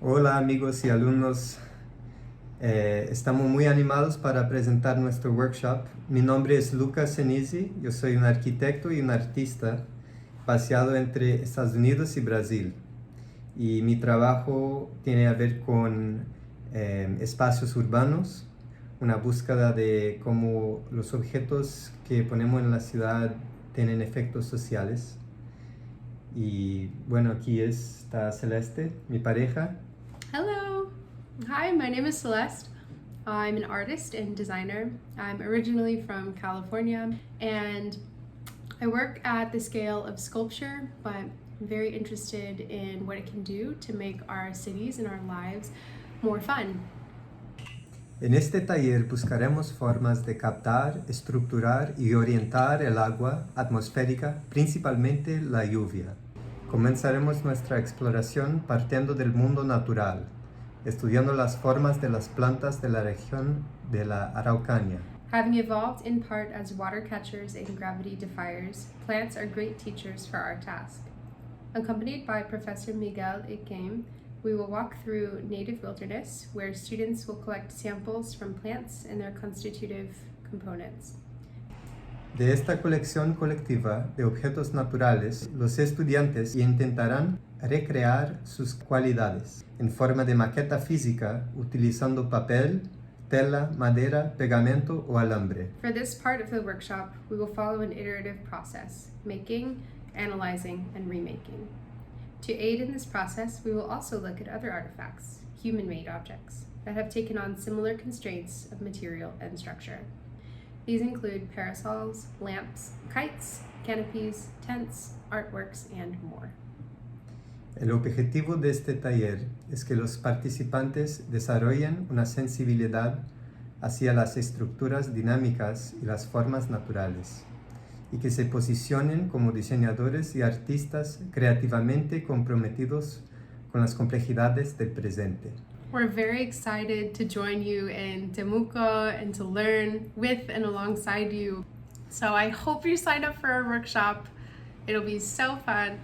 Hola amigos y alumnos, estamos muy animados para presentar nuestro workshop. Mi nombre es Luca Senise, yo soy un arquitecto y un artista paseado entre Estados Unidos y Brasil. Y mi trabajo tiene a ver con espacios urbanos, una búsqueda de cómo los objetos que ponemos en la ciudad tienen efectos sociales. Y bueno, aquí está Celeste, mi pareja. Hello! Hi, my name is Celeste. I'm an artist and designer. I'm originally from California and I work at the scale of sculpture, but I'm very interested in what it can do to make our cities and our lives more fun. En este taller buscaremos formas de captar, estructurar y orientar el agua atmosférica, principalmente la lluvia. Comenzaremos nuestra exploración partiendo del mundo natural, estudiando las formas de las plantas de la región de la Araucanía. Having evolved in part as water catchers and gravity defiers, plants are great teachers for our task. Accompanied by Professor Miguel Iquem, we will walk through native wilderness where students will collect samples from plants and their constitutive components. De esta colección colectiva de objetos naturales, los estudiantes intentarán recrear sus cualidades en forma de maqueta física utilizando papel, tela, madera, pegamento o alambre. For this part of the workshop, we will follow an iterative process, making, analyzing, and remaking. To aid in this process, we will also look at other artifacts, human-made objects, that have taken on similar constraints of material and structure. These include parasols, lamps, kites, canopies, tents, artworks, and more. El objetivo de este taller es que los participantes desarrollen una sensibilidad hacia las estructuras dinámicas y las formas naturales, y que se posicionen como diseñadores y artistas creativamente comprometidos con las complejidades del presente. We're very excited to join you in Temuco and to learn with and alongside you. So I hope you sign up for our workshop. It'll be so fun.